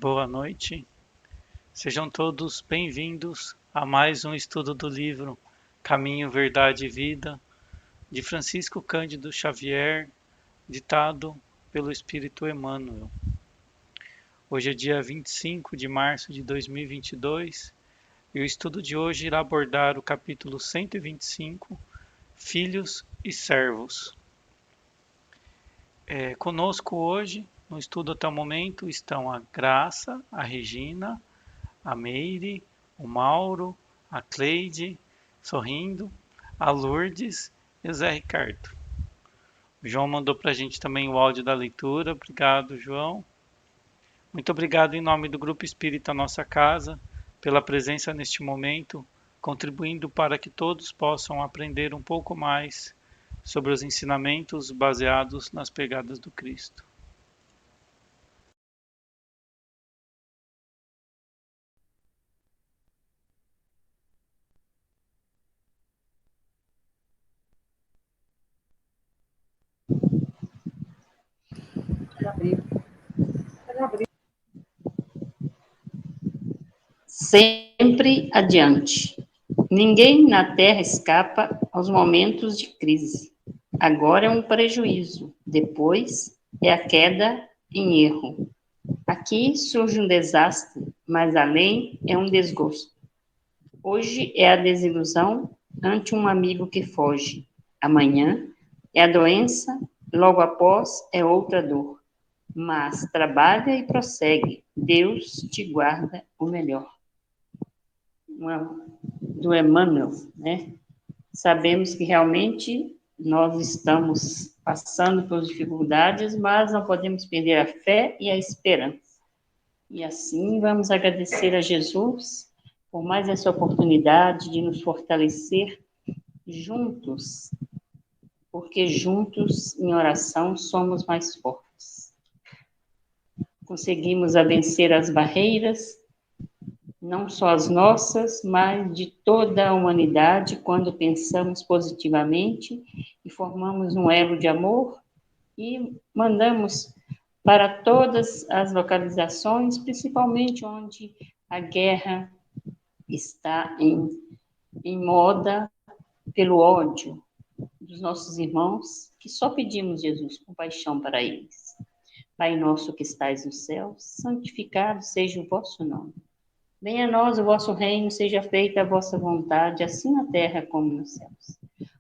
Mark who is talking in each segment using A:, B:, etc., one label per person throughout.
A: Boa noite, sejam todos bem-vindos a mais um estudo do livro Caminho, Verdade e Vida, de Francisco Cândido Xavier, ditado pelo Espírito Emmanuel. Hoje é dia 25 de março de 2022 e o estudo de hoje irá abordar o capítulo 125, Filhos e Servos. Conosco hoje, no estudo até o momento, estão a Graça, a Regina, a Meire, o Mauro, a Cleide, sorrindo, a Lourdes e o Zé Ricardo. O João mandou para a gente também o áudio da leitura. Obrigado, João. Muito obrigado em nome do Grupo Espírita Nossa Casa, pela presença neste momento, contribuindo para que todos possam aprender um pouco mais sobre os ensinamentos baseados nas pegadas do Cristo.
B: Sempre adiante. Ninguém na Terra escapa aos momentos de crise. Agora é um prejuízo, depois é a queda em erro. Aqui surge um desastre, mas além é um desgosto. Hoje é a desilusão ante um amigo que foge. Amanhã é a doença, logo após é outra dor. Mas trabalha e prossegue. Deus te guarda o melhor. Do Emmanuel, né? Sabemos que realmente nós estamos passando por dificuldades, mas não podemos perder a fé e a esperança. E assim vamos agradecer a Jesus por mais essa oportunidade de nos fortalecer juntos, porque juntos em oração somos mais fortes. Conseguimos vencer as barreiras, não só as nossas, mas de toda a humanidade, quando pensamos positivamente e formamos um elo de amor e mandamos para todas as localizações, principalmente onde a guerra está em moda pelo ódio dos nossos irmãos, que só pedimos, Jesus, compaixão para eles. Pai nosso que estais no céu, santificado seja o vosso nome. Venha a nós o vosso reino, seja feita a vossa vontade, assim na terra como nos céus.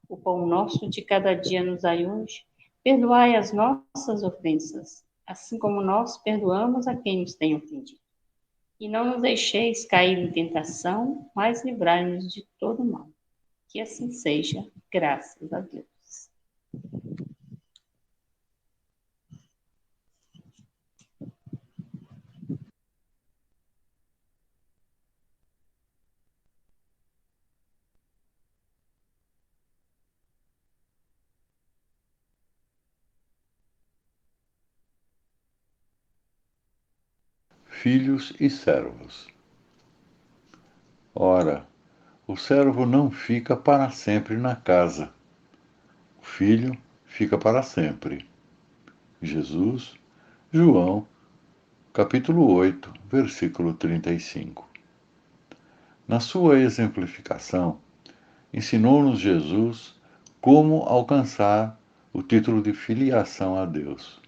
B: O pão nosso de cada dia nos dai hoje. Perdoai as nossas ofensas, assim como nós perdoamos a quem nos tem ofendido. E não nos deixeis cair em tentação, mas livrai-nos de todo mal. Que assim seja, graças a Deus.
C: Filhos e servos. Ora, o servo não fica para sempre na casa. O filho fica para sempre. Jesus, João, capítulo 8, versículo 35. Na sua exemplificação, ensinou-nos Jesus como alcançar o título de filiação a Deus.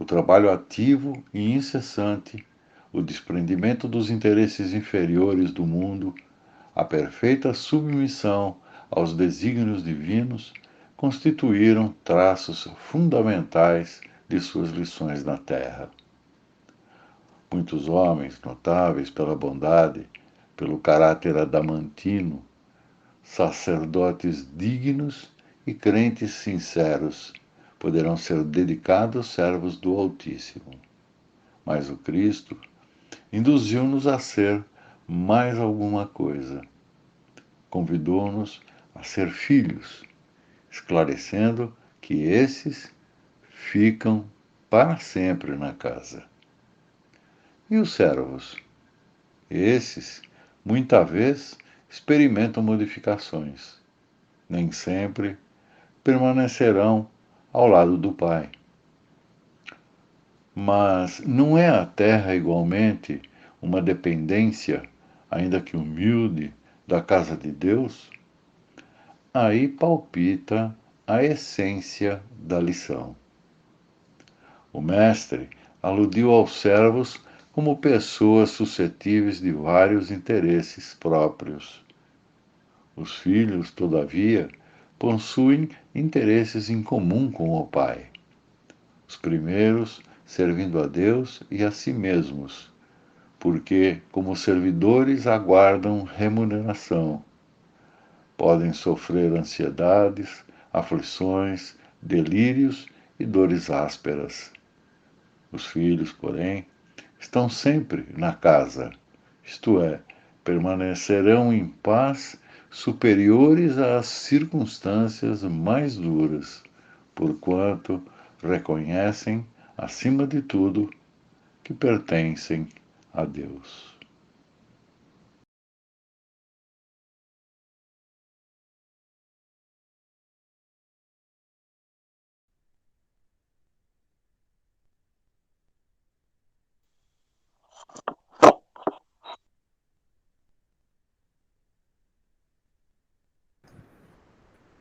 C: O trabalho ativo e incessante, o desprendimento dos interesses inferiores do mundo, a perfeita submissão aos desígnios divinos constituíram traços fundamentais de suas lições na terra. Muitos homens notáveis pela bondade, pelo caráter adamantino, sacerdotes dignos e crentes sinceros poderão ser dedicados servos do Altíssimo. Mas o Cristo induziu-nos a ser mais alguma coisa. Convidou-nos a ser filhos, esclarecendo que esses ficam para sempre na casa. E os servos? Esses, muita vez, experimentam modificações. Nem sempre permanecerão ao lado do Pai. Mas não é a terra igualmente uma dependência, ainda que humilde, da casa de Deus? Aí palpita a essência da lição. O mestre aludiu aos servos como pessoas suscetíveis de vários interesses próprios. Os filhos, todavia, possuem interesses em comum com o pai. Os primeiros servindo a Deus e a si mesmos, porque, como servidores, aguardam remuneração. Podem sofrer ansiedades, aflições, delírios e dores ásperas. Os filhos, porém, estão sempre na casa, isto é, permanecerão em paz superiores às circunstâncias mais duras, porquanto reconhecem, acima de tudo, que pertencem a Deus.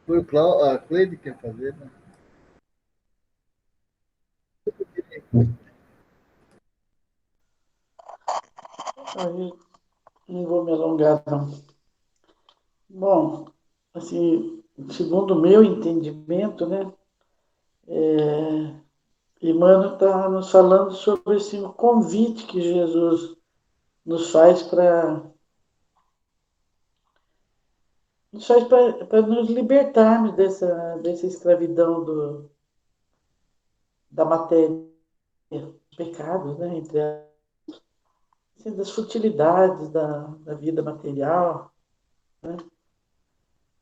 D: Foi a Cleide que quer fazer, né?
E: Aí não vou me alongar, não. Bom, assim, segundo o meu entendimento, né, Emmanuel está nos falando sobre esse convite que Jesus nos faz para nos libertarmos dessa escravidão da matéria, dos pecados, né, assim, das futilidades da vida material, né,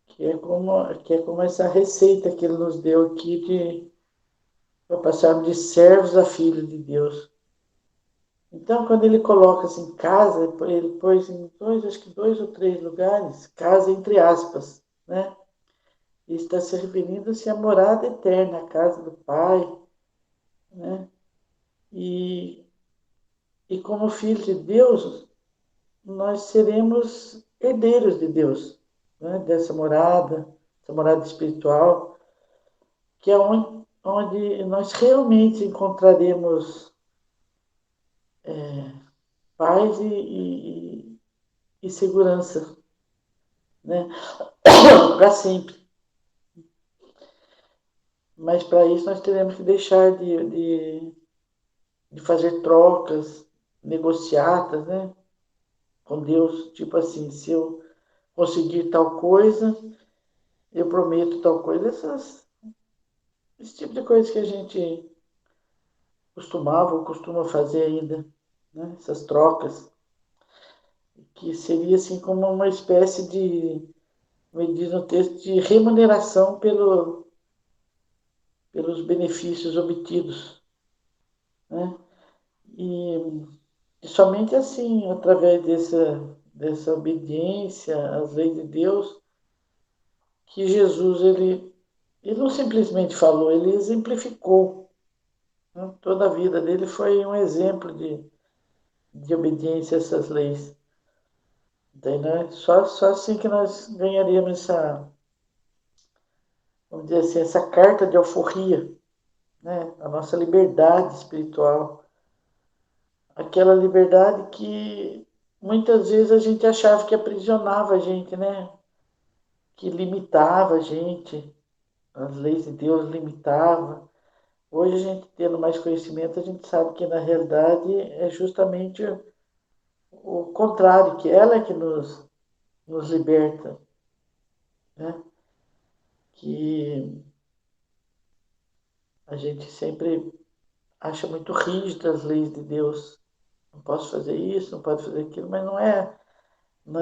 E: que é como essa receita que ele nos deu aqui para passarmos de servos a filhos de Deus. Então, quando ele coloca assim, casa, ele pôs em acho que dois ou três lugares, casa entre aspas, né? E está se referindo-se à morada eterna, a casa do Pai, né? E, e como filhos de Deus, nós seremos herdeiros de Deus, né? Dessa morada, essa morada espiritual, que é onde nós realmente encontraremos paz e segurança, né? Para sempre. Mas para isso nós teremos que deixar de fazer trocas, negociatas, né? Com Deus, tipo assim, se eu conseguir tal coisa, eu prometo tal coisa. Esse tipo de coisa que a gente costumava ou costuma fazer ainda, né? Essas trocas, que seria assim como uma espécie de, me diz no texto, de remuneração pelos benefícios obtidos, né? E, e somente assim, através dessa obediência às leis de Deus, que Jesus, ele não simplesmente falou, ele exemplificou, né? Toda a vida dele foi um exemplo de obediência a essas leis. Daí, né, só assim que nós ganharíamos vamos dizer assim, essa carta de alforria, né? A nossa liberdade espiritual. Aquela liberdade que muitas vezes a gente achava que aprisionava a gente, né? Que limitava a gente, as leis de Deus limitavam, hoje a gente tendo mais conhecimento, a gente sabe que na realidade é justamente o contrário, que ela é que nos liberta, né? Que a gente sempre acha muito rígidas as leis de Deus. Não posso fazer isso, não pode fazer aquilo, mas não é, não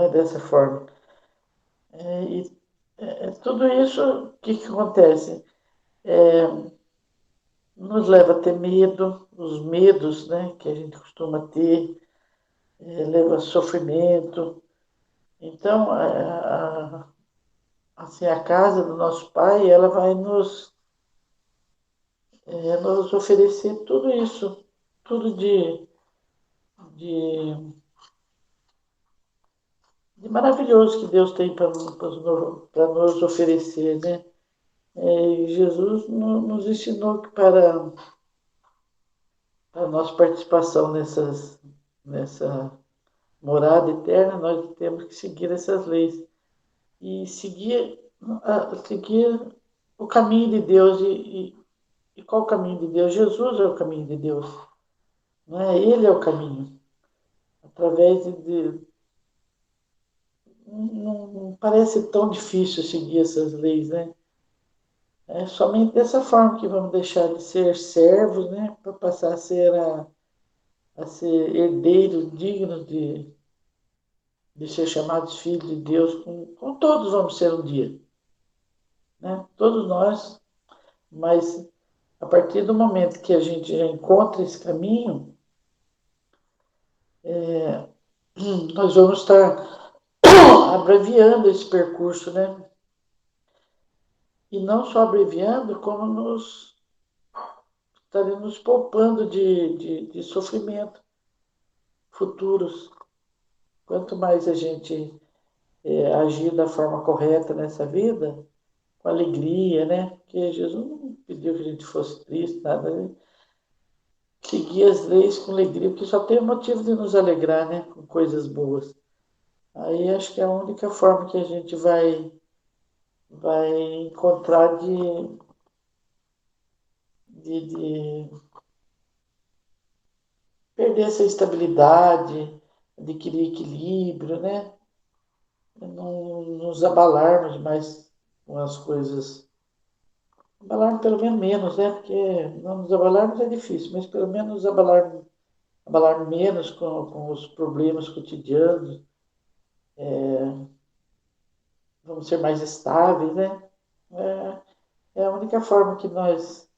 E: é dessa forma. Tudo isso, o que acontece? Nos leva a ter medo, os medos, né, que a gente costuma ter, leva a sofrimento. Então, assim, a casa do nosso Pai, ela vai nos oferecer tudo isso, tudo de, de maravilhoso que Deus tem para nos oferecer, né? E Jesus nos ensinou que para a nossa participação nessa morada eterna, nós temos que seguir essas leis e seguir o caminho de Deus. E qual o caminho de Deus? Jesus é o caminho de Deus, não é? Ele é o caminho. Através não parece tão difícil seguir essas leis, né? É somente dessa forma que vamos deixar de ser servos, né? Para passar a ser herdeiros dignos de ser chamados filhos de Deus, como todos vamos ser um dia, né? Todos nós, mas a partir do momento que a gente já encontra esse caminho, nós vamos estar abreviando esse percurso, né? E não só abreviando, como estaria nos poupando de sofrimento futuros. Quanto mais a gente agir da forma correta nessa vida, com alegria, né? Porque Jesus não pediu que a gente fosse triste, nada. Né? Seguir as leis com alegria, porque só tem motivo de nos alegrar, né? Com coisas boas. Aí acho que é a única forma que a gente vai encontrar de perder essa estabilidade, adquirir equilíbrio, né? Não nos abalarmos mais com as coisas. Abalarmos pelo menos menos, né? Porque não nos abalarmos é difícil, mas pelo menos nos abalar menos com os problemas cotidianos. Vamos ser mais estáveis, né? É a única forma que nós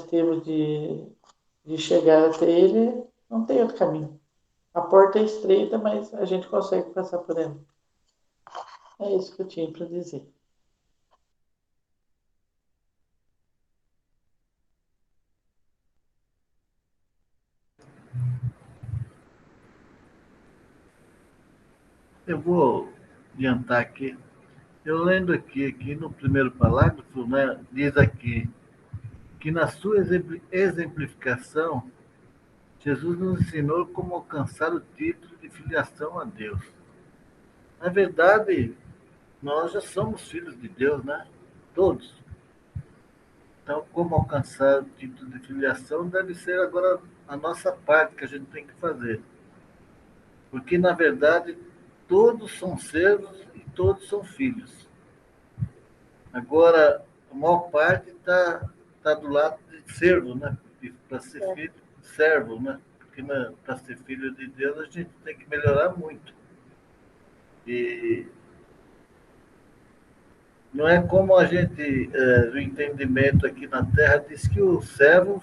E: temos de chegar até ele, não tem outro caminho. A porta é estreita, mas a gente consegue passar por ela. É isso que eu tinha para dizer.
F: Eu vou adiantar aqui. Eu lendo aqui no primeiro parágrafo, né, diz aqui que na sua exemplificação, Jesus nos ensinou como alcançar o título de filiação a Deus. Na verdade, nós já somos filhos de Deus, né? Todos. Então, como alcançar o título de filiação deve ser agora a nossa parte que a gente tem que fazer. Porque, na verdade, todos são servos e todos são filhos. Agora, a maior parte tá do lado de servo, né? Para ser filho, servo, né? Porque para ser filho de Deus a gente tem que melhorar muito. E não é como a gente, o entendimento aqui na Terra, diz que o servo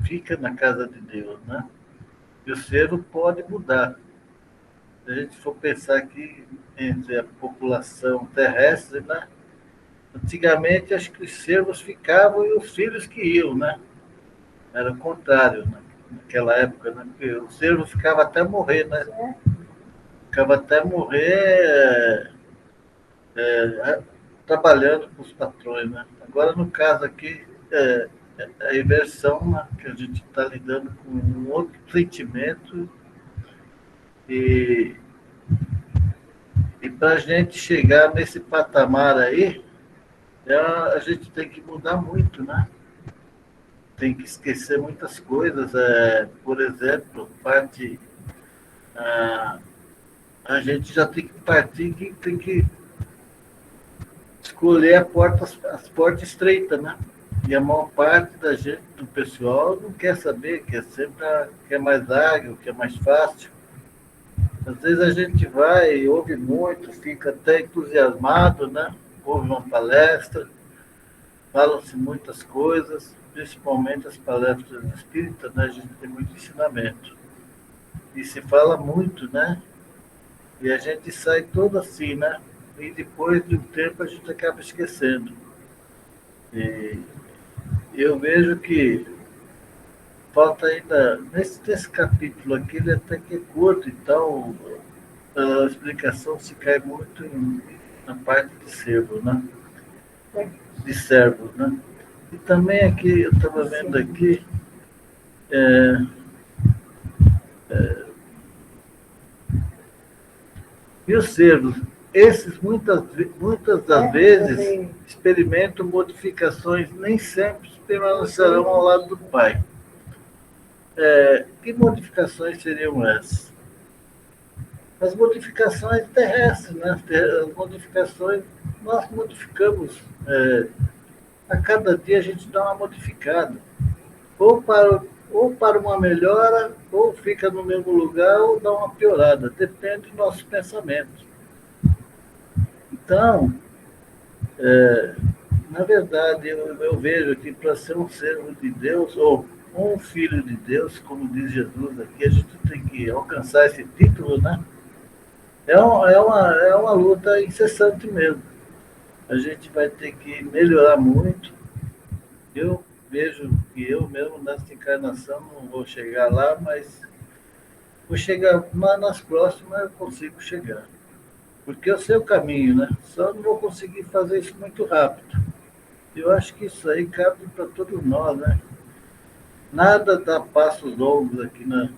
F: fica na casa de Deus, né? E o servo pode mudar. Se a gente for pensar aqui entre a população terrestre, né? Antigamente, acho que os servos ficavam e os filhos que iam, né? Era o contrário, né? Naquela época, né? Porque o servo ficava até morrer, né? Ficava até morrer trabalhando com os patrões, né? Agora, no caso aqui, a inversão, né? Que a gente está lidando com um outro sentimento e, e para a gente chegar nesse patamar aí, A gente tem que mudar muito, né? Tem que esquecer muitas coisas. Por exemplo, a gente já tem que partir que tem que escolher as portas estreitas, né? E a maior parte da gente, do pessoal, não quer saber, quer mais ágil, quer mais fácil. Às vezes a gente vai, ouve muito, fica até entusiasmado, né? Ouve uma palestra, falam-se muitas coisas, principalmente as palestras espíritas, né? A gente tem muito ensinamento. E se fala muito, né? E a gente sai todo assim, né? E depois de um tempo a gente acaba esquecendo. E eu vejo que falta ainda, nesse capítulo aqui, ele até que é curto, então a explicação se cai muito na parte de servo, né? De servo, né? E também aqui, eu estava vendo aqui, e os servos, esses muitas das vezes experimentam modificações, nem sempre permanecerão ao lado do Pai. Que modificações seriam essas? As modificações terrestres, né? As modificações, nós modificamos, a cada dia a gente dá uma modificada, ou para uma melhora, ou fica no mesmo lugar, ou dá uma piorada, depende do nosso pensamento. Então, na verdade, eu vejo que para ser um servo de Deus, ou um filho de Deus, como diz Jesus aqui, a gente tem que alcançar esse título, né? É uma luta incessante mesmo. A gente vai ter que melhorar muito. Eu vejo que eu mesmo nessa encarnação não vou chegar lá, mas vou chegar, mas nas próximas eu consigo chegar. Porque eu sei o caminho, né? Só não vou conseguir fazer isso muito rápido. Eu acho que isso aí cabe para todos nós, né? Nada dá passos longos aqui, né?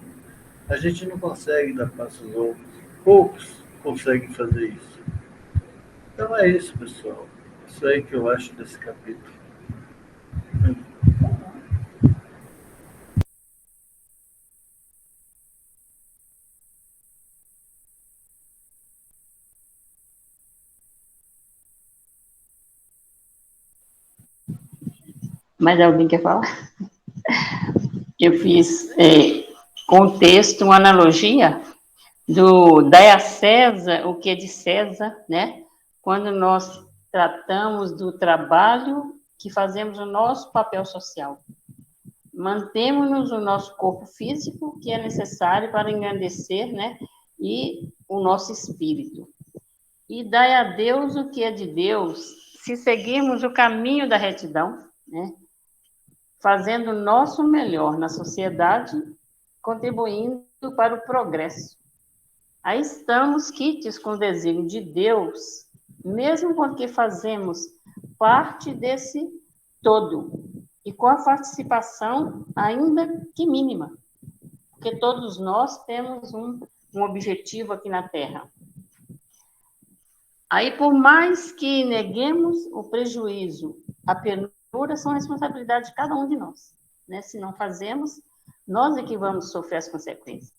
F: A gente não consegue dar passos longos. Poucos conseguem fazer isso. Então é isso, pessoal. Isso aí que eu acho desse capítulo.
B: Mais alguém quer falar? Eu fiz contexto, uma analogia dai a César o que é de César, né? Quando nós tratamos do trabalho que fazemos o nosso papel social. Mantemos-nos o nosso corpo físico, que é necessário para engrandecer, né? E o nosso espírito. E dai a Deus o que é de Deus, se seguirmos o caminho da retidão, né? Fazendo o nosso melhor na sociedade, contribuindo para o progresso. Aí estamos quites com o desígnio de Deus, mesmo porque fazemos parte desse todo, e com a participação ainda que mínima, porque todos nós temos um objetivo aqui na Terra. Aí, por mais que neguemos o prejuízo, a penúria são responsabilidade de cada um de nós, né? Se não fazemos, nós é que vamos sofrer as consequências.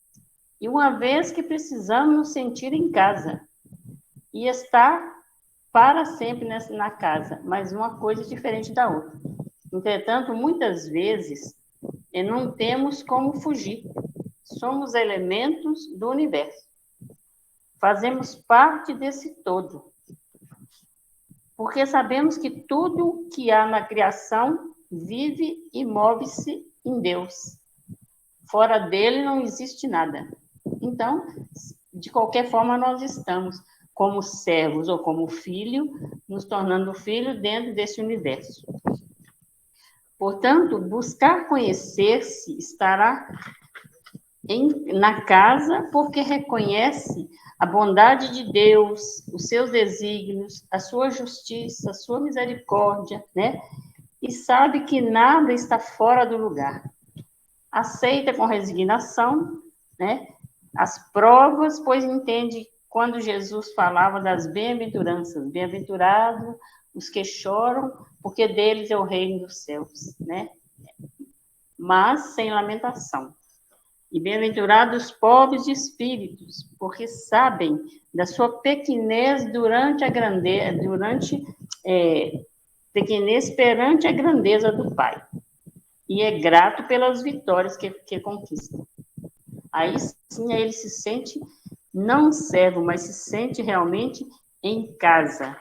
B: E uma vez que precisamos nos sentir em casa e estar para sempre na casa, mas uma coisa diferente da outra. Entretanto, muitas vezes, não temos como fugir. Somos elementos do universo. Fazemos parte desse todo. Porque sabemos que tudo que há na criação vive e move-se em Deus. Fora dele não existe nada. Então, de qualquer forma, nós estamos como servos ou como filho, nos tornando filho dentro desse universo. Portanto, buscar conhecer-se estará na casa, porque reconhece a bondade de Deus, os seus desígnios, a sua justiça, a sua misericórdia, né? E sabe que nada está fora do lugar. Aceita com resignação, né? As provas, pois entende quando Jesus falava das bem-aventuranças, bem-aventurado os que choram, porque deles é o reino dos céus, né? Mas sem lamentação. E bem-aventurados os pobres de espíritos, porque sabem da sua pequenez pequenez perante a grandeza do Pai. E é grato pelas vitórias que conquista. Aí sim ele se sente não servo, mas se sente realmente em casa.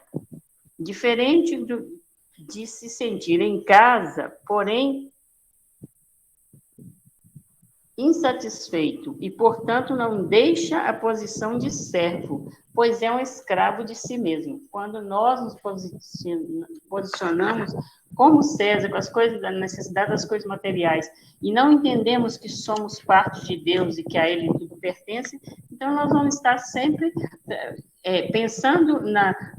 B: Diferente de se sentir em casa, porém insatisfeito e, portanto, não deixa a posição de servo, pois é um escravo de si mesmo. Quando nós nos posicionamos como César, com as coisas da necessidade das coisas materiais, e não entendemos que somos parte de Deus e que a Ele tudo pertence, então nós vamos estar sempre pensando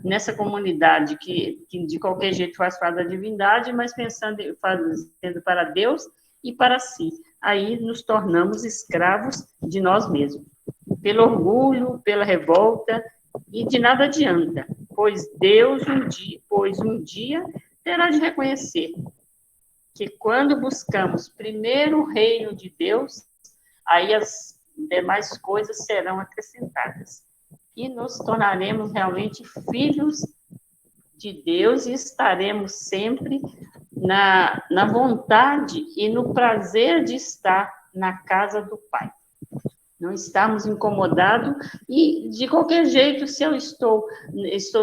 B: nessa comunidade que de qualquer jeito faz parte da divindade, mas fazendo para Deus e para si. Aí nos tornamos escravos de nós mesmos, pelo orgulho, pela revolta, e de nada adianta, pois um dia terá de reconhecer que quando buscamos primeiro o reino de Deus, aí as demais coisas serão acrescentadas, e nos tornaremos realmente filhos de Deus e estaremos sempre na vontade e no prazer de estar na casa do Pai. Não estarmos incomodados e, de qualquer jeito, se eu estou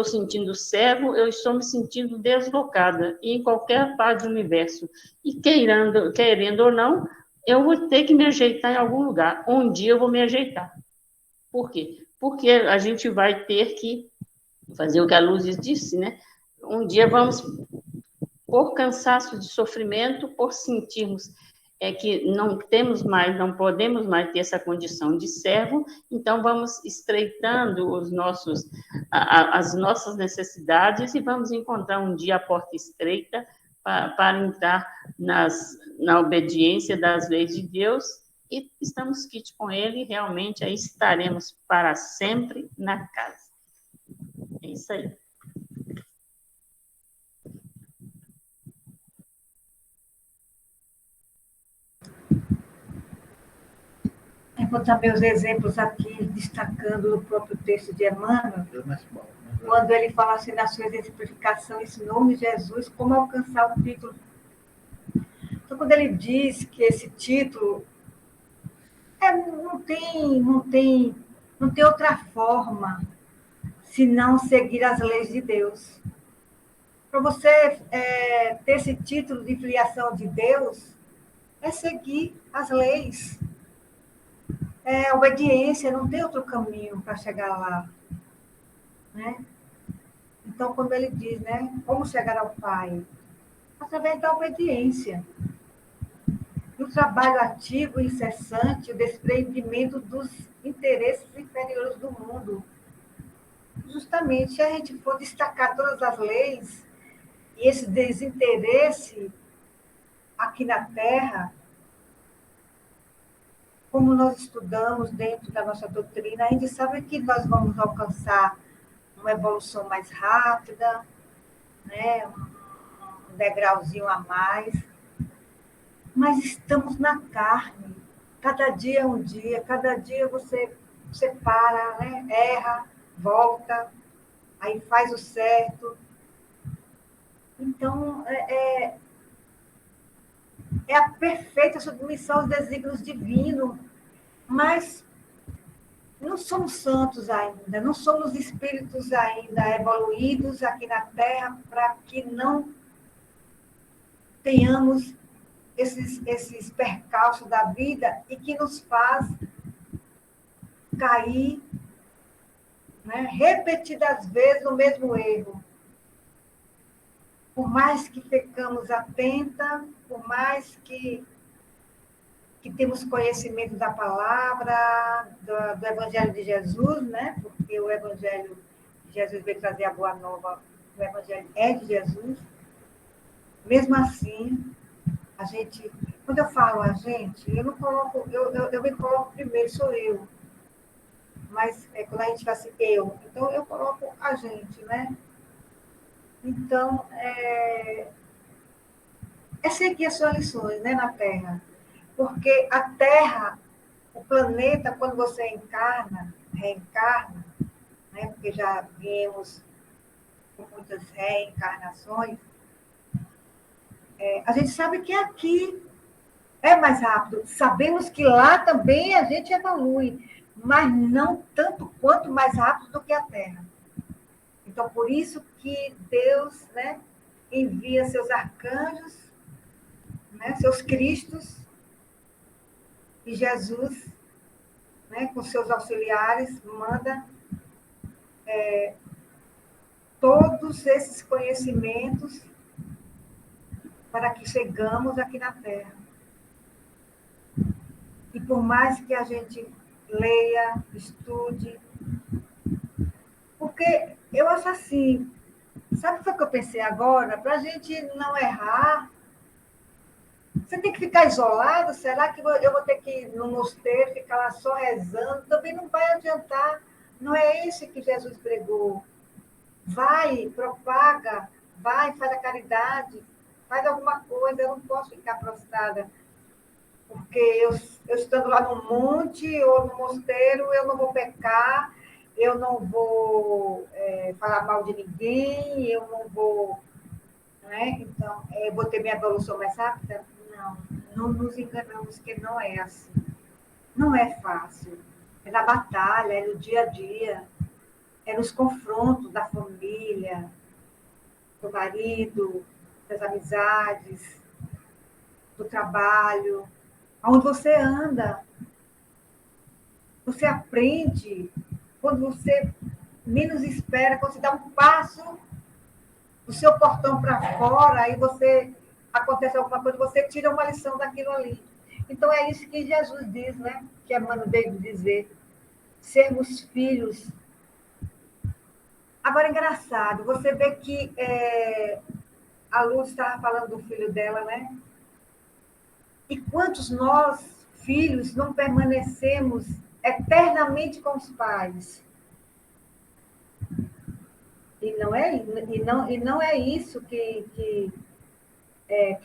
B: sentindo servo, eu estou me sentindo deslocada em qualquer parte do universo. E querendo ou não, eu vou ter que me ajeitar em algum lugar. Um dia eu vou me ajeitar. Por quê? Porque a gente vai ter que fazer o que a Luz disse, né? Um dia vamos, por cansaço de sofrimento, por sentirmos que não podemos mais ter essa condição de servo, então vamos estreitando as nossas necessidades e vamos encontrar um dia a porta estreita para entrar na obediência das leis de Deus, e estamos quites com Ele, realmente aí estaremos para sempre na casa. É isso aí.
G: Eu vou dar meus exemplos aqui, destacando o próprio texto de Emmanuel, quando ele fala assim, na sua exemplificação, ensinou-me Jesus como alcançar o título. Então, quando ele diz que esse título não tem outra forma senão seguir as leis de Deus. Para você ter esse título de filiação de Deus, é seguir as leis. É obediência, não tem outro caminho para chegar lá. Né? Então, quando ele diz, né, como chegar ao Pai? Através da obediência. E o trabalho ativo e incessante, o desprendimento dos interesses inferiores do mundo. Justamente, se a gente for destacar todas as leis, e esse desinteresse aqui na Terra, como nós estudamos dentro da nossa doutrina, a gente sabe que nós vamos alcançar uma evolução mais rápida, né? Um degrauzinho a mais, mas estamos na carne. Cada dia é um dia, cada dia você para, né? Erra, volta, aí faz o certo. Então, é a perfeita submissão aos desígnios divinos, mas não somos santos ainda, não somos espíritos ainda evoluídos aqui na Terra para que não tenhamos esses percalços da vida e que nos faz cair, né, repetidas vezes no mesmo erro. Por mais que ficamos atentas, por mais que temos conhecimento da palavra, do Evangelho de Jesus, né? Porque o Evangelho de Jesus veio trazer a boa nova, o Evangelho é de Jesus. Mesmo assim, a gente, quando eu falo a gente, eu não coloco, eu me coloco primeiro, sou eu. Mas quando a gente fala assim, eu, então eu coloco a gente, né? Então, seguir as suas lições, né, na Terra. Porque a Terra, o planeta, quando você reencarna, né, porque já viemos com muitas reencarnações, a gente sabe que aqui é mais rápido. Sabemos que lá também a gente evolui, mas não tanto quanto mais rápido do que a Terra. Então, por isso que Deus, né, envia seus arcanjos, né, seus cristos, e Jesus, né, com seus auxiliares, manda todos esses conhecimentos para que chegamos aqui na Terra. E por mais que a gente leia, estude, porque eu acho assim, sabe o que eu pensei agora? Para a gente não errar, você tem que ficar isolado? Será que eu vou ter que ir no mosteiro, ficar lá só rezando? Também não vai adiantar. Não é isso que Jesus pregou. Vai, propaga, vai, faz a caridade, faz alguma coisa. Eu não posso ficar prostrada, porque eu estando lá no monte ou no mosteiro, eu não vou pecar, eu não vou falar mal de ninguém, eu não vou... Né? Então, eu vou ter minha evolução mais rápida? Não nos enganamos que não é assim. Não é fácil. É na batalha, é no dia a dia, é nos confrontos da família, do marido, das amizades, do trabalho, onde você anda. Você aprende quando você menos espera, quando você dá um passo do seu portão para fora, aí acontece alguma coisa, você tira uma lição daquilo ali. Então, é isso que Jesus diz, né? Que Emmanuel veio dizer. Sermos filhos. Agora, engraçado, você vê que a Luz estava falando do filho dela, né? E quantos nós, filhos, não permanecemos eternamente com os pais? E não é isso que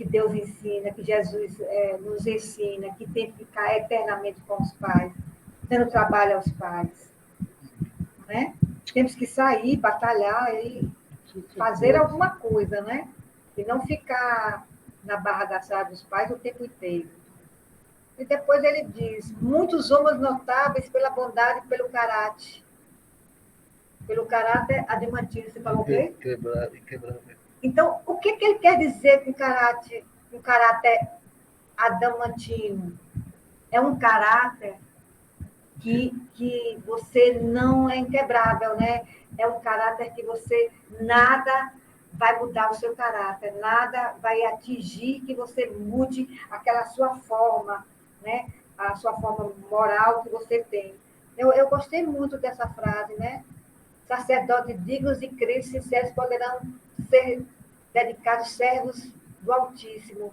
G: Deus ensina, que Jesus nos ensina, que tem que ficar eternamente com os pais, dando trabalho aos pais. Né? Temos que sair, batalhar e fazer alguma coisa, né? E não ficar na barra da saia dos pais o tempo inteiro. E depois ele diz, muitos homens notáveis pela bondade e pelo caráter. Pelo caráter adamantino, você falou o quê?
F: Quebrar.
G: Então, o que ele quer dizer com caráter adamantino? É um caráter que você não é inquebrável, né? É um caráter que você nada vai mudar o seu caráter, nada vai atingir que você mude aquela sua forma, né? A sua forma moral que você tem. Eu gostei muito dessa frase, né? Sacerdotes dignos e crentes sinceros poderão ser dedicados servos do Altíssimo,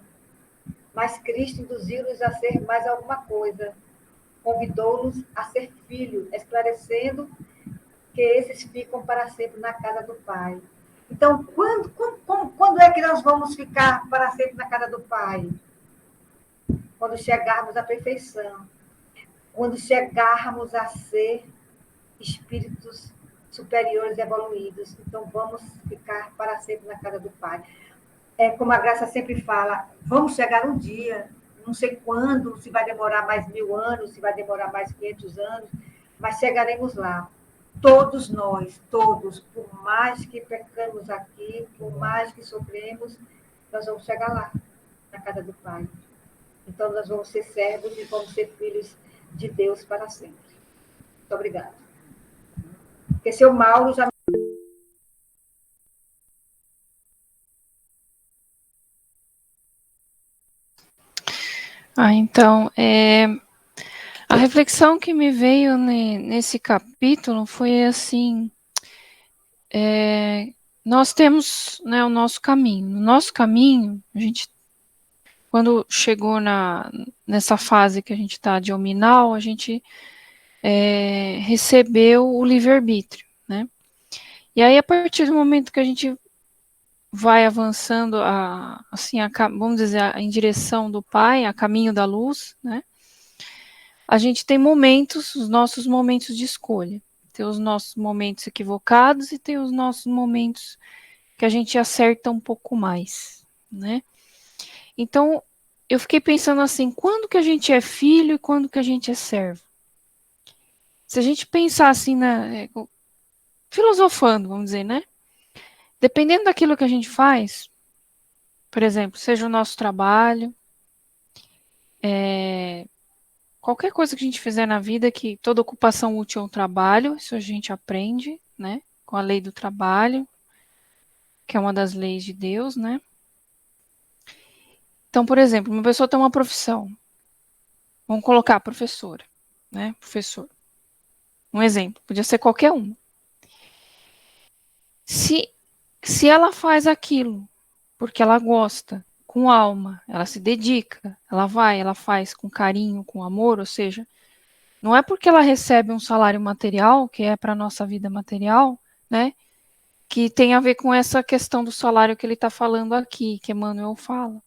G: mas Cristo induziu-nos a ser mais alguma coisa. Convidou-nos a ser filhos, esclarecendo que esses ficam para sempre na casa do Pai. Então, quando é que nós vamos ficar para sempre na casa do Pai? Quando chegarmos à perfeição. Quando chegarmos a ser espíritos superiores evoluídos. Então, vamos ficar para sempre na casa do Pai. Como a Graça sempre fala, vamos chegar um dia, não sei quando, se vai demorar mais 1000 anos, se vai demorar mais 500 anos, mas chegaremos lá. Todos nós, todos, por mais que pecamos aqui, por mais que sofremos, nós vamos chegar lá, na casa do Pai. Então, nós vamos ser servos e vamos ser filhos de Deus para sempre. Muito obrigada. Porque seu Mauro já...
H: Então, a reflexão que me veio nesse capítulo foi assim, nós temos, né, o nosso caminho. No nosso caminho, a gente, quando chegou nessa fase que a gente está de hominal, a gente recebeu o livre-arbítrio, né? E aí, a partir do momento que a gente vai avançando assim, vamos dizer, em direção do Pai, a caminho da luz, né? A gente tem momentos, os nossos momentos de escolha. Tem os nossos momentos equivocados e tem os nossos momentos que a gente acerta um pouco mais, né? Então, eu fiquei pensando assim, quando que a gente é filho e quando que a gente é servo? Se a gente pensar assim, filosofando, vamos dizer, né? Dependendo daquilo que a gente faz, por exemplo, seja o nosso trabalho, qualquer coisa que a gente fizer na vida, que toda ocupação útil é um trabalho, isso a gente aprende, né? Com a lei do trabalho, que é uma das leis de Deus, né? Então, por exemplo, uma pessoa tem uma profissão. Vamos colocar professora, né? Professor. Um exemplo, podia ser qualquer um. Se ela faz aquilo porque ela gosta, com alma, ela se dedica, ela faz com carinho, com amor, ou seja, não é porque ela recebe um salário material, que é para a nossa vida material, né? Que tem a ver com essa questão do salário que ele está falando aqui, que Emmanuel fala.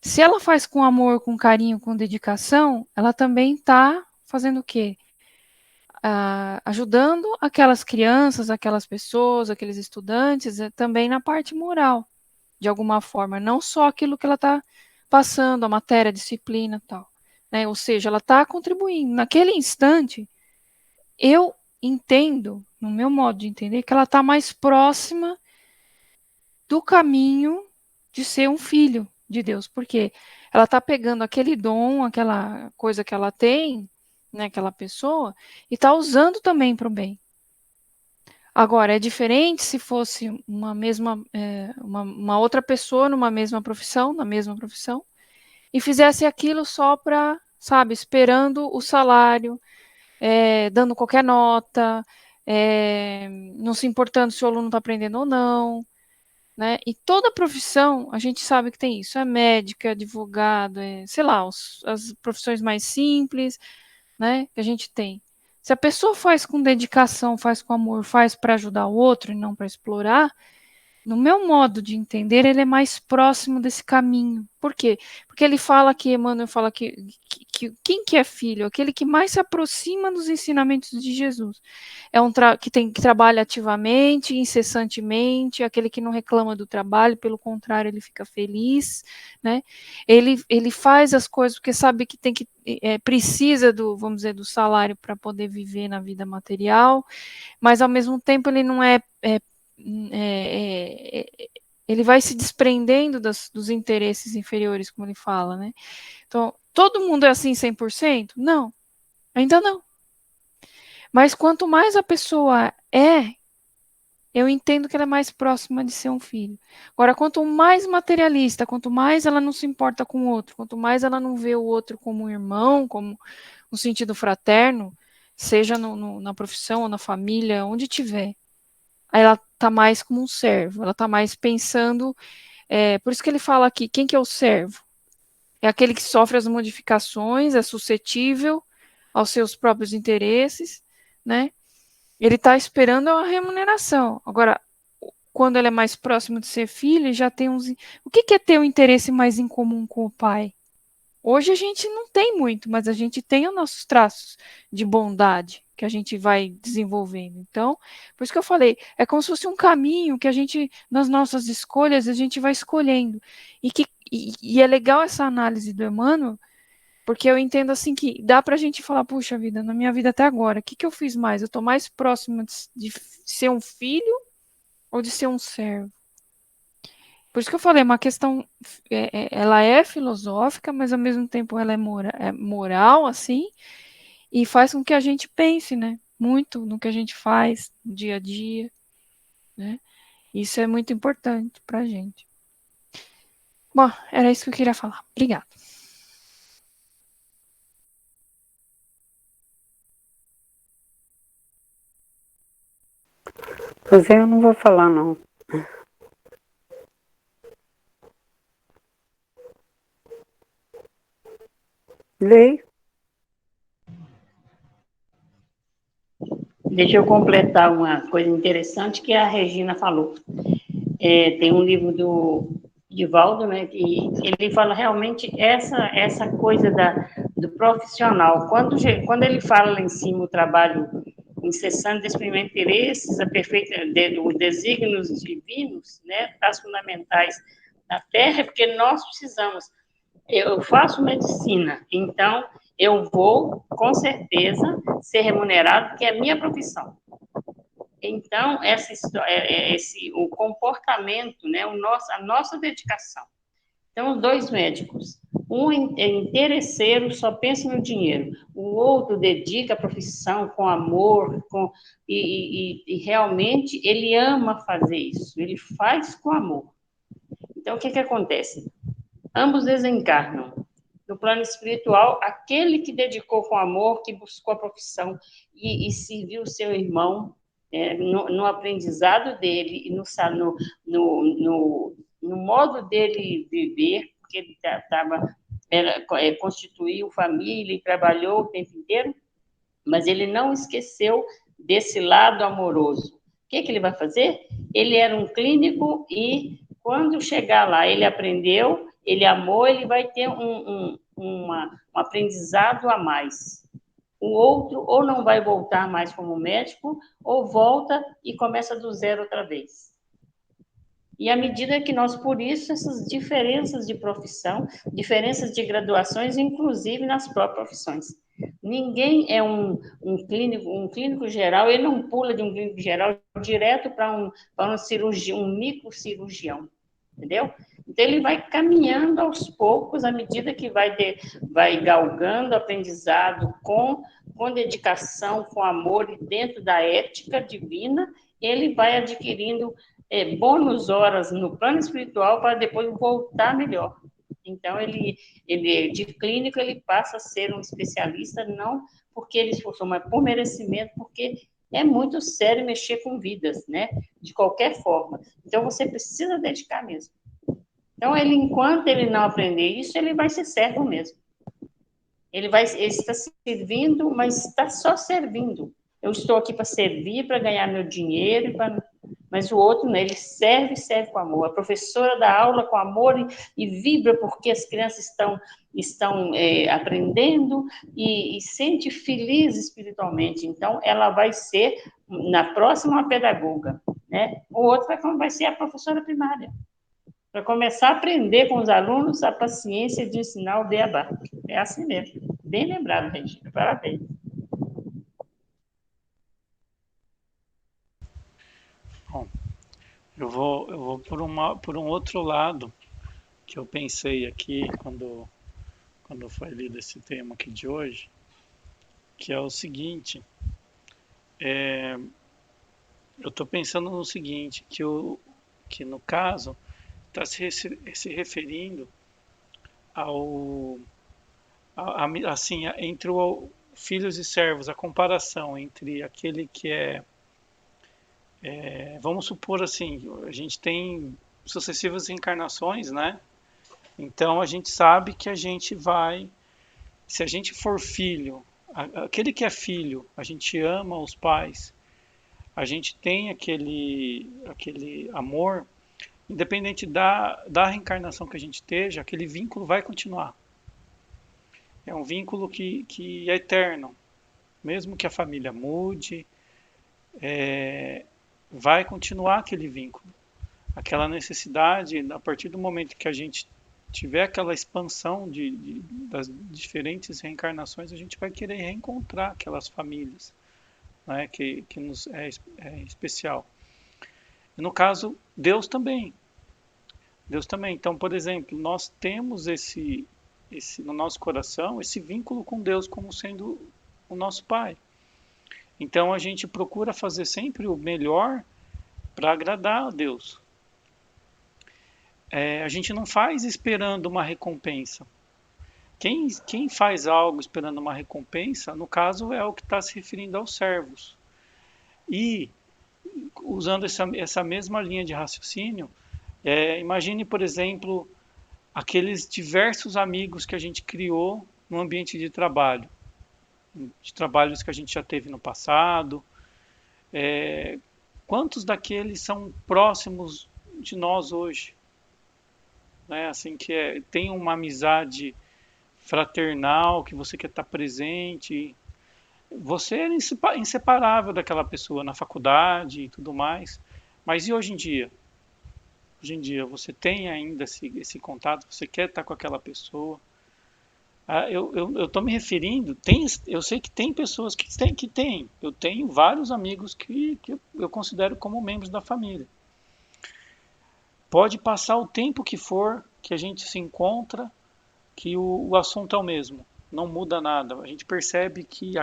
H: Se ela faz com amor, com carinho, com dedicação, ela também está fazendo o quê? Ajudando aquelas crianças, aquelas pessoas, aqueles estudantes, também na parte moral, de alguma forma, não só aquilo que ela está passando, a matéria, a disciplina e tal. Né? Ou seja, ela está contribuindo. Naquele instante, eu entendo, no meu modo de entender, que ela está mais próxima do caminho de ser um filho de Deus, porque ela está pegando aquele dom, aquela coisa que ela tem, né, aquela pessoa, e está usando também para o bem. Agora, é diferente se fosse uma outra pessoa numa mesma profissão, na mesma profissão, e fizesse aquilo só para, sabe, esperando o salário, dando qualquer nota, não se importando se o aluno está aprendendo ou não, né? E toda profissão, a gente sabe que tem isso, é médica, advogado, sei lá, as profissões mais simples, né, que a gente tem. Se a pessoa faz com dedicação, faz com amor, faz para ajudar o outro e não para explorar, no meu modo de entender, ele é mais próximo desse caminho. Por quê? Porque ele fala que, Emmanuel fala que quem que é filho? Aquele que mais se aproxima dos ensinamentos de Jesus. É que trabalha ativamente, incessantemente, aquele que não reclama do trabalho, pelo contrário, ele fica feliz, né? Ele faz as coisas porque sabe que precisa vamos dizer, do salário para poder viver na vida material, mas ao mesmo tempo ele não ele vai se desprendendo dos interesses inferiores, como ele fala, né? Então, todo mundo é assim 100%? Não, ainda não. Mas quanto mais a pessoa eu entendo que ela é mais próxima de ser um filho. Agora, quanto mais materialista, quanto mais ela não se importa com o outro, quanto mais ela não vê o outro como um irmão, como um sentido fraterno, seja na profissão ou na família, onde tiver, aí ela está mais como um servo, ela está mais pensando. Por isso que ele fala aqui, quem que é o servo? É aquele que sofre as modificações, é suscetível aos seus próprios interesses, né? Ele está esperando a remuneração. Agora, quando ele é mais próximo de ser filho, ele já tem uns. O que é ter um interesse mais em comum com o pai? Hoje a gente não tem muito, mas a gente tem os nossos traços de bondade que a gente vai desenvolvendo. Então, por isso que eu falei, é como se fosse um caminho que a gente, nas nossas escolhas, a gente vai escolhendo. E é legal essa análise do Emmanuel, porque eu entendo assim que dá para a gente falar, puxa vida, na minha vida até agora, o que eu fiz mais? Eu estou mais próxima de ser um filho ou de ser um servo? Por isso que eu falei, é uma questão, ela é filosófica, mas ao mesmo tempo ela é moral, assim, e faz com que a gente pense, né? Muito no que a gente faz no dia a dia, né? Isso é muito importante para a gente. Bom, era isso que eu queria falar. Obrigada.
I: Pois eu não vou falar, não. Leio.
B: Deixa eu completar uma coisa interessante que a Regina falou. tem um livro do Divaldo, né, que ele fala realmente essa coisa do profissional. Quando ele fala lá em cima o trabalho incessante de exprimir interesses, os desígnios divinos, né, as fundamentais da Terra, é porque nós precisamos. Eu faço medicina, então eu vou, com certeza, ser remunerado, porque é a minha profissão. Então, o comportamento, né, a nossa dedicação. Então, os dois médicos, um é interesseiro, só pensa no dinheiro, o outro dedica a profissão com amor, e realmente ele ama fazer isso, ele faz com amor. Então, o que acontece? Ambos desencarnam. No plano espiritual, aquele que dedicou com amor, que buscou a profissão e serviu o seu irmão, no aprendizado dele e no modo dele viver, porque ele constituiu família e trabalhou o tempo inteiro, mas ele não esqueceu desse lado amoroso. O que ele vai fazer? Ele era um clínico e, quando chegar lá, ele aprendeu, ele amou, ele vai ter um aprendizado a mais. O outro ou não vai voltar mais como médico, ou volta e começa do zero outra vez. E à medida que nós, por isso, essas diferenças de profissão, diferenças de graduações, inclusive nas próprias profissões. Ninguém é um clínico geral, ele não pula de um clínico geral direto para um cirurgião, um microcirurgião, entendeu? Então, ele vai caminhando aos poucos, à medida que vai galgando aprendizado com dedicação, com amor e dentro da ética divina, ele vai adquirindo bônus horas no plano espiritual para depois voltar melhor. Então, ele de clínico, ele passa a ser um especialista, não porque ele esforçou, mas por merecimento, porque é muito sério mexer com vidas, né? De qualquer forma. Então, você precisa dedicar mesmo. Então, enquanto ele não aprender isso, ele vai ser servo mesmo. Ele está servindo, mas está só servindo. Eu estou aqui para servir, para ganhar meu dinheiro, mas o outro, né, ele serve com amor. A professora dá aula com amor e vibra porque as crianças estão aprendendo e sente feliz espiritualmente. Então, ela vai ser, na próxima, uma pedagoga, né? O outro vai ser a professora primária, para começar a aprender com os alunos a paciência de ensinar o beabá. É assim mesmo. Bem lembrado, Regina. Parabéns.
A: Bom, eu vou por um outro lado que eu pensei aqui quando foi lido esse tema aqui de hoje, que é o seguinte, eu estou pensando no seguinte, que no caso está se referindo assim, entre filhos e servos, a comparação entre aquele que vamos supor assim, a gente tem sucessivas reencarnações, né? Então a gente sabe que a gente vai, se a gente for filho, aquele que é filho, a gente ama os pais, a gente tem aquele amor, independente da reencarnação que a gente esteja, aquele vínculo vai continuar. É um vínculo que é eterno. Mesmo que a família mude, vai continuar aquele vínculo. Aquela necessidade, a partir do momento que a gente tiver aquela expansão das diferentes reencarnações, a gente vai querer reencontrar aquelas famílias, né, que nos é especial. E no caso, Deus também. Então, por exemplo, nós temos esse no nosso coração, esse vínculo com Deus como sendo o nosso Pai. Então, a gente procura fazer sempre o melhor para agradar a Deus. A gente não faz esperando uma recompensa. Quem faz algo esperando uma recompensa, no caso, é o que está se referindo aos servos. E, usando essa mesma linha de raciocínio, imagine, por exemplo, aqueles diversos amigos que a gente criou no ambiente de trabalho, de trabalhos que a gente já teve no passado. Quantos daqueles são próximos de nós hoje, né? Assim que tem uma amizade fraternal, que você quer estar presente. Você era inseparável daquela pessoa na faculdade e tudo mais. Mas e hoje em dia? Hoje em dia você tem ainda esse contato, você quer estar com aquela pessoa. Eu estou me referindo, eu sei que tem pessoas que têm. Eu tenho vários amigos que eu considero como membros da família. Pode passar o tempo que for, que a gente se encontra, que o assunto é o mesmo. Não muda nada. A gente percebe que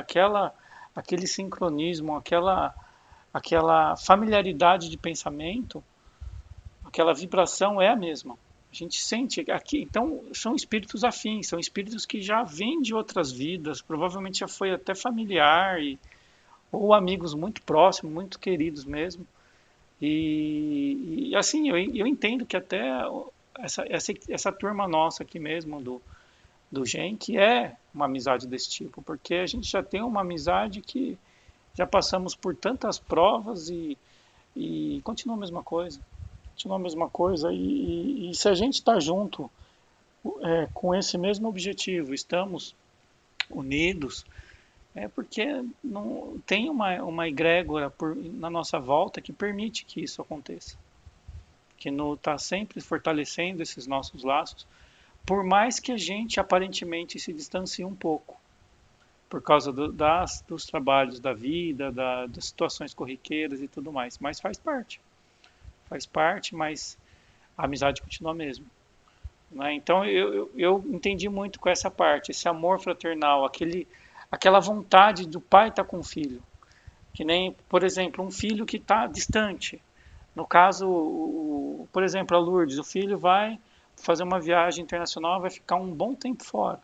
A: aquele sincronismo, aquela familiaridade de pensamento, aquela vibração é a mesma. A gente sente aqui, então são espíritos afins, são espíritos que já vêm de outras vidas, provavelmente já foi até familiar, ou amigos muito próximos, muito queridos mesmo. E assim, eu entendo que até essa turma nossa aqui mesmo, do GEM, que é uma amizade desse tipo, porque a gente já tem uma amizade que já passamos por tantas provas e continua a mesma coisa. Continua a mesma coisa. E se a gente está junto com esse mesmo objetivo, estamos unidos, é porque não tem uma egrégora na nossa volta que permite que isso aconteça. Que está sempre fortalecendo esses nossos laços, por mais que a gente aparentemente se distancie um pouco, por causa dos trabalhos da vida, das situações corriqueiras e tudo mais. Mas faz parte. Faz parte, mas a amizade continua mesmo. Né? Então eu entendi muito com essa parte, esse amor fraternal, aquela vontade do pai estar com o filho. Que nem, por exemplo, um filho que está distante. No caso, por exemplo, a Lourdes, o filho vai fazer uma viagem internacional, vai ficar um bom tempo fora.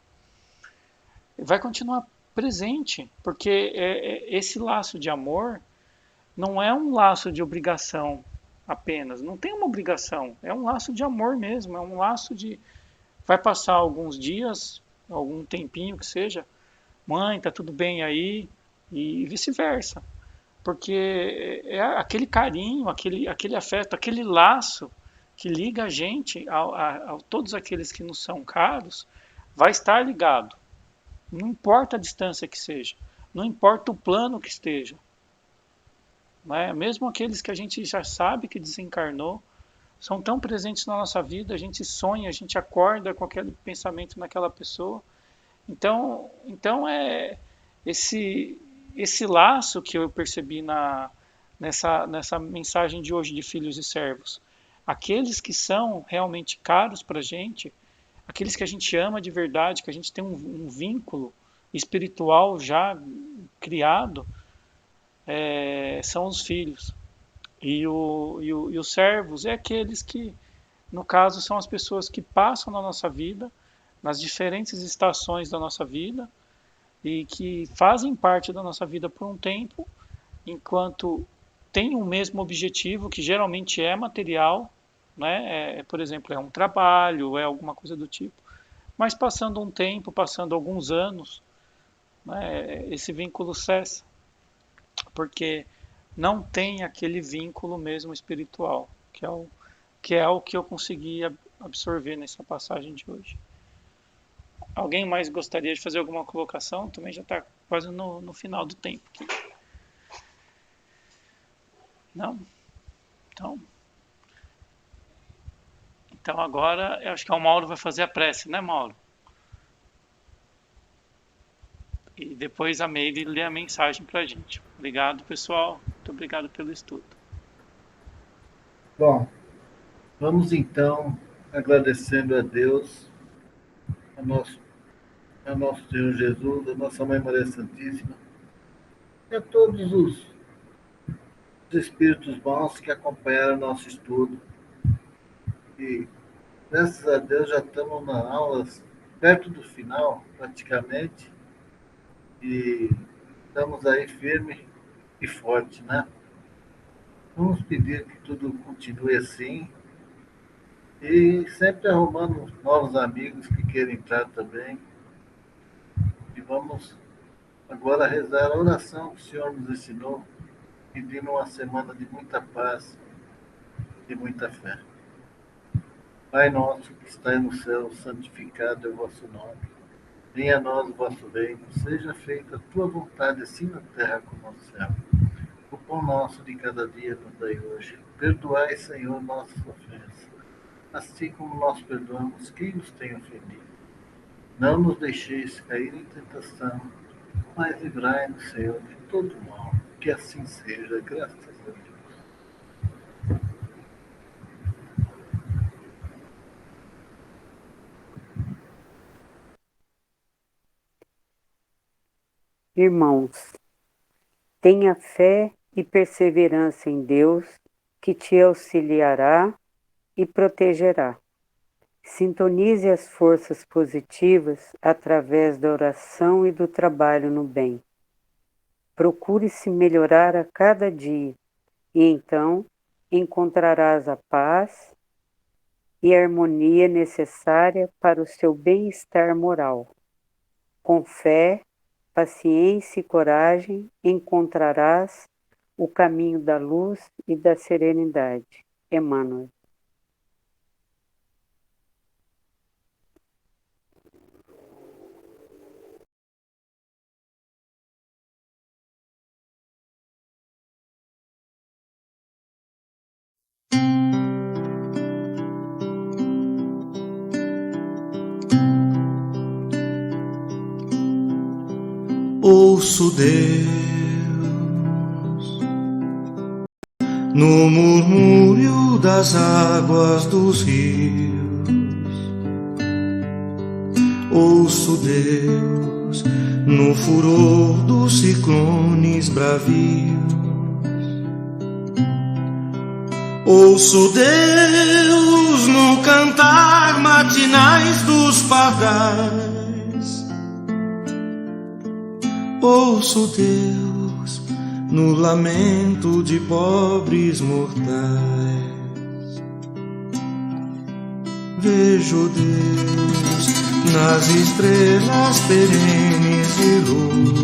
A: Vai continuar presente, porque esse laço de amor não é um laço de obrigação apenas, não tem uma obrigação, é um laço de amor mesmo, é um laço de... Vai passar alguns dias, algum tempinho que seja, mãe, tá tudo bem aí, e vice-versa. Porque é aquele carinho, aquele afeto, aquele laço que liga a gente a todos aqueles que nos são caros, vai estar ligado. Não importa a distância que seja, não importa o plano que esteja. Né? Mesmo aqueles que a gente já sabe que desencarnou, são tão presentes na nossa vida, a gente sonha, a gente acorda com aquele pensamento naquela pessoa. Então esse laço que eu percebi nessa mensagem de hoje de filhos e servos. Aqueles que são realmente caros para a gente, aqueles que a gente ama de verdade, que a gente tem um vínculo espiritual já criado, são os filhos. E os servos é aqueles que, no caso, são as pessoas que passam na nossa vida, nas diferentes estações da nossa vida, e que fazem parte da nossa vida por um tempo, enquanto tem o mesmo objetivo, que geralmente é material, né? Por exemplo, é um trabalho, é alguma coisa do tipo. Mas passando um tempo, passando alguns anos, né, esse vínculo cessa, porque não tem aquele vínculo mesmo espiritual, que é o que eu consegui absorver nessa passagem de hoje. Alguém mais gostaria de fazer alguma colocação? Também já está quase no final do tempo aqui. Não? Então agora eu acho que o Mauro vai fazer a prece, né, Mauro? E depois a Meire lê a mensagem para a gente. Obrigado, pessoal. Muito obrigado pelo estudo.
F: Bom, vamos então agradecendo a Deus, a nosso Senhor Jesus, a nossa Mãe Maria Santíssima, e a todos os espíritos bons que acompanharam o nosso estudo. E, graças a Deus, já estamos nas aulas perto do final, praticamente, e estamos aí firme e forte, né? Vamos pedir que tudo continue assim e sempre arrumando novos amigos que queiram entrar também. E vamos agora rezar a oração que o Senhor nos ensinou, pedindo uma semana de muita paz, e muita fé. Pai nosso que estais no céu, santificado é o vosso nome. Venha a nós o vosso reino, seja feita a tua vontade, assim na terra como no céu. O pão nosso de cada dia nos dai hoje. Perdoai, Senhor, nossas ofensas, assim como nós perdoamos quem nos tem ofendido. Não nos deixeis cair em tentação, mas livrai-nos, Senhor, de todo mal. Que assim seja, graças a Deus.
I: Irmãos, tenha fé e perseverança em Deus, que te auxiliará e protegerá. Sintonize as forças positivas através da oração e do trabalho no bem. Procure se melhorar a cada dia, e então encontrarás a paz e a harmonia necessária para o seu bem-estar moral. Com fé, paciência e coragem encontrarás o caminho da luz e da serenidade. Emmanuel.
J: Ouço Deus no murmúrio das águas dos rios. Ouço Deus no furor dos ciclones bravios. Ouço Deus no cantar matinais dos pardais. Ouço Deus no lamento de pobres mortais. Vejo Deus nas estrelas perenes de luz.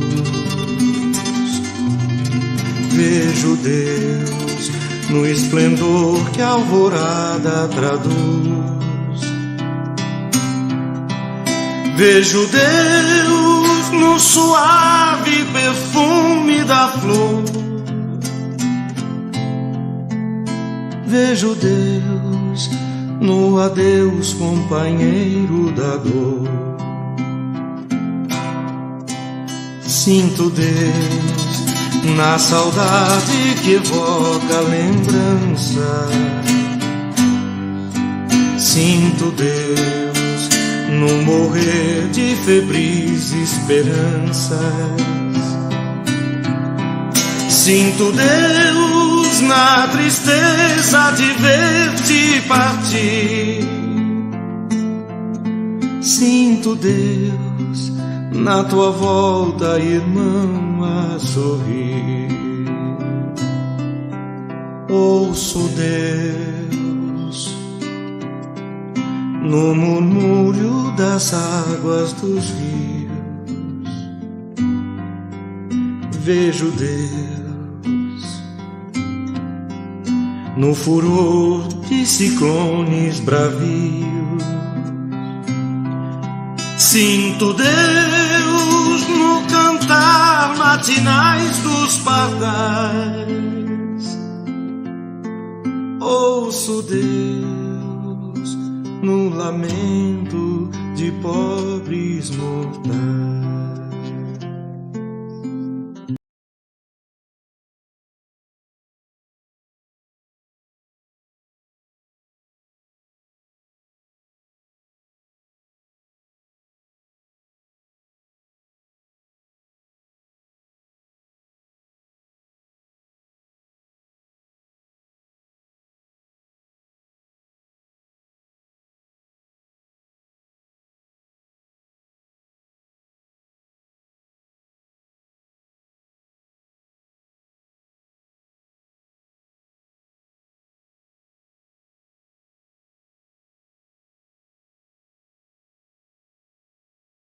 J: Vejo Deus no esplendor que a alvorada traduz. Vejo Deus no suave perfume da flor. Vejo Deus no adeus, companheiro da dor. Sinto Deus na saudade que evoca a lembrança. Sinto Deus no morrer de febris esperanças. Sinto Deus na tristeza de ver-te partir. Sinto Deus na tua volta, irmão, a sorrir. Ouço Deus no murmúrio das águas dos rios. Vejo Deus no furor de ciclones bravios. Sinto Deus no cantar matinais dos pardais. Ouço Deus no lamento de pobres mortais.